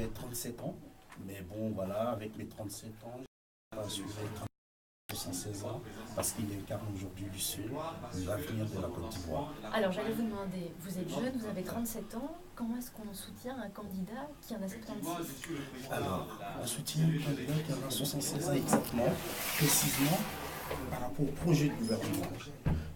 j'ai 37 ans, mais bon, voilà, avec mes 37 ans, je vais assurer 76 ans, parce qu'il incarne aujourd'hui l'avenir de la Côte d'Ivoire. Alors, j'allais vous demander, vous êtes jeune, vous avez 37 ans, comment est-ce qu'on soutient un candidat qui en a 76? Alors, on soutient un candidat qui en a 76 ans exactement, précisément par rapport au projet de gouvernement.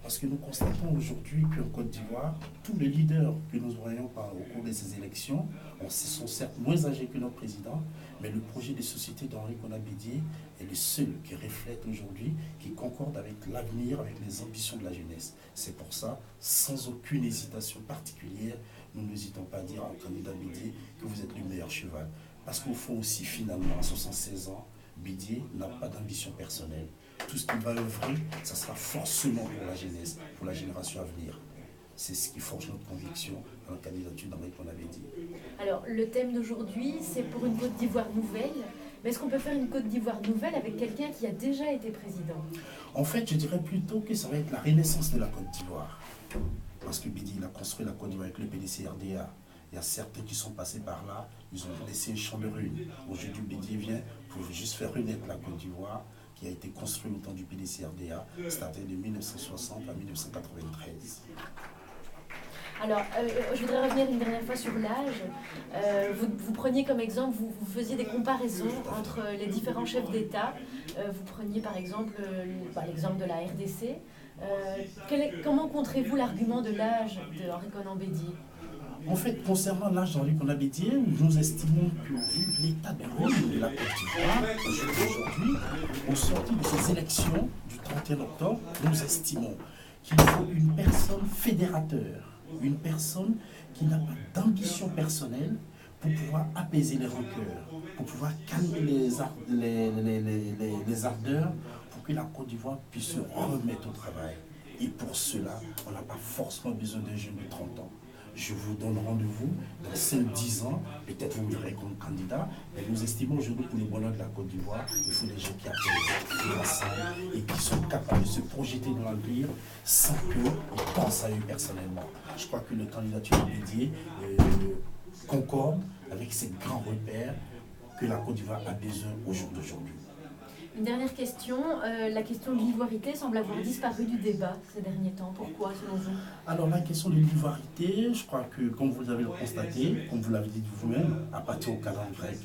Parce que nous constatons aujourd'hui qu'en Côte d'Ivoire, tous les leaders que nous voyons au cours de ces élections sont certes moins âgés que notre président, mais le projet de société d'Henri Konan Bédié est le seul qui reflète aujourd'hui, qui concorde avec l'avenir, avec les ambitions de la jeunesse. C'est pour ça, sans aucune hésitation particulière, nous n'hésitons pas à dire au candidat Bédié que vous êtes le meilleur cheval. Parce qu'au fond aussi, finalement, à 76 ans, Bédié n'a pas d'ambition personnelle. Tout ce qu'il va œuvrer, ça sera forcément pour la jeunesse, pour la génération à venir. C'est ce qui forge notre conviction dans la candidature d'Henri Konan Bédié. Alors, le thème d'aujourd'hui, c'est pour une Côte d'Ivoire nouvelle. Mais est-ce qu'on peut faire une Côte d'Ivoire nouvelle avec quelqu'un qui a déjà été président? En fait, je dirais plutôt que ça va être la renaissance de la Côte d'Ivoire. Parce que Bédié, il a construit la Côte d'Ivoire avec le PDC-RDA. Il y a certains qui sont passés par là, ils ont laissé un champ de ruines. Aujourd'hui, Bédié vient pour juste faire renaître la Côte d'Ivoire, qui a été construit au temps du PDC-RDA, c'est-à-dire de 1960 à 1993. Alors, je voudrais revenir une dernière fois sur l'âge. Vous preniez comme exemple, vous faisiez des comparaisons entre les différents chefs d'État. Vous preniez par exemple l'exemple de la RDC. Comment contrez-vous l'argument de l'âge de Henri Konan Bédié? En fait, concernant l'âge d'Henri Konan Bédié, nous estimons que vu l'état de ruine de la Côte d'Ivoire, aujourd'hui, au sortir de ces élections du 31 octobre, nous estimons qu'il faut une personne fédérateur, une personne qui n'a pas d'ambition personnelle pour pouvoir apaiser les rancœurs, pour pouvoir calmer les ardeurs, pour que la Côte d'Ivoire puisse se remettre au travail. Et pour cela, on n'a pas forcément besoin d'un jeune de 30 ans. Je vous donne rendez-vous dans 5-10 ans, peut-être vous me verrez comme candidat, mais nous estimons aujourd'hui pour le bonheur de la Côte d'Ivoire, il faut des gens qui appellent ensemble et qui sont capables de se projeter dans l'avenir sans qu'ils pensent à eux personnellement. Je crois que le candidature de Bédié concorde avec ces grands repères que la Côte d'Ivoire a besoin au jour d'aujourd'hui. Une dernière question, la question de l'ivoirité semble avoir disparu du débat ces derniers temps. Pourquoi, selon vous? Alors la question de l'ivoirité, je crois que comme vous avez constaté, comme vous l'avez dit vous-même, à partir au calendrier grec,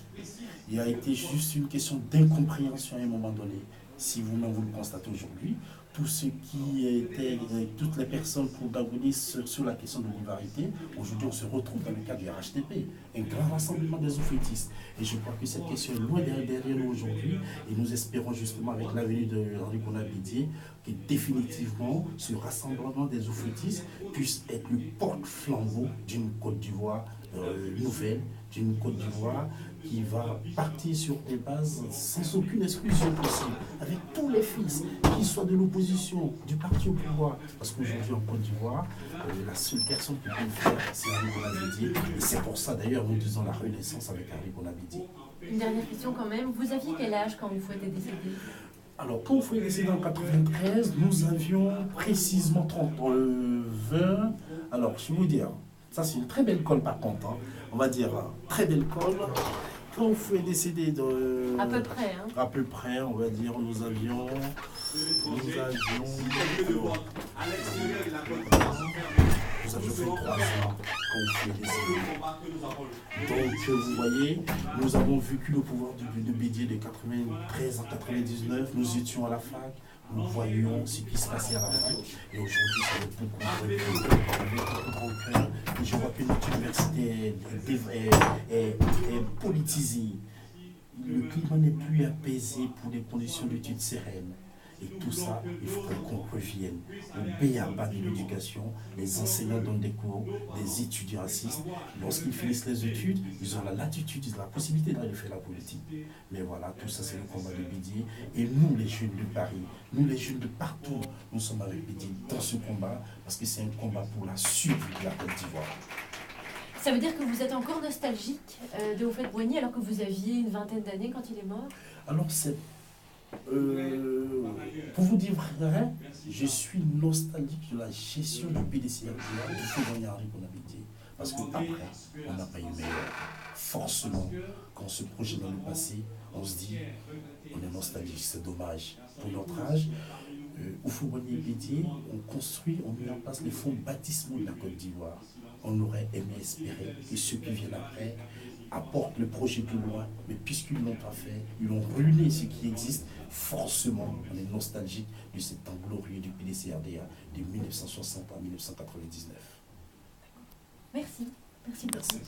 il a été juste une question d'incompréhension à un moment donné. Si vous-même vous le constatez aujourd'hui, tout ce qui était, toutes les personnes protagonistes sur la question de l'ivoirité, aujourd'hui on se retrouve dans le cadre du RHDP, un grand rassemblement des oufétistes. Et je crois que cette question est loin derrière nous aujourd'hui, et nous espérons justement avec la venue de Henri Konan Bédié que définitivement ce rassemblement des oufétistes puisse être le porte-flambeau d'une Côte d'Ivoire nouvelle, d'une Côte d'Ivoire qui va partir sur des bases sans aucune exclusion possible, avec tous les fils, qu'ils soient de l'opposition, du parti au pouvoir. Parce qu'aujourd'hui en Côte d'Ivoire, la seule personne qui peut le faire, c'est Henri Konan Bédié. Et c'est pour ça d'ailleurs nous disons la renaissance avec Henri Konan Bédié. Une dernière question quand même, vous aviez quel âge quand vous était décédé? Alors, quand vous êtes décédé en 93, nous avions précisément 20. Alors, je vais vous dire, ça c'est une très belle colle par contre, hein. On va dire, très belle colle. Quand vous êtes décédé de... À peu près, hein. À peu près, on va dire, nous avions fait 3 ans quand vous êtes décédé. Donc, vous voyez, nous avons vécu le pouvoir de Bédié de 93 à 99, nous étions à la fac, nous voyions ce qui se passait à la fac, et aujourd'hui, ça va beaucoup de rancœur. Et je vois que notre université est politisée. Le climat n'est plus apaisé pour des conditions d'études sereines. Et tout ça, il faudrait qu'on revienne au b.a.-ba de l'éducation. Les enseignants donnent des cours, les étudiants assistent. Lorsqu'ils finissent les études, ils ont la latitude, ils ont la possibilité d'aller faire la politique. Mais voilà, tout ça c'est le combat de Bédié. Et nous, les jeunes de Paris, nous les jeunes de partout, nous sommes avec Bédié dans ce combat, parce que c'est un combat pour la survie de la Côte d'Ivoire. Ça veut dire que vous êtes encore nostalgique de Houphouët-Boigny alors que vous aviez une vingtaine d'années quand il est mort? Alors c'est... pour vous dire vrai, je suis nostalgique de la gestion du PDC-RDA de Henri Konan Bédié. Parce qu'après, on n'a pas eu meilleur. Forcément, quand on se projette dans le passé, on se dit, on est nostalgique, c'est dommage. Pour notre âge, au Houphouët-Boigny, on construit, on met en place les fonds baptismaux de la Côte d'Ivoire. On aurait aimé espérer que ceux qui viennent après apportent le projet plus loin, mais puisqu'ils ne l'ont pas fait, ils ont ruiné ce qui existe, forcément, on est nostalgique de ce temps glorieux du PDCRDA de 1960 à 1999. Merci. Merci beaucoup. Merci.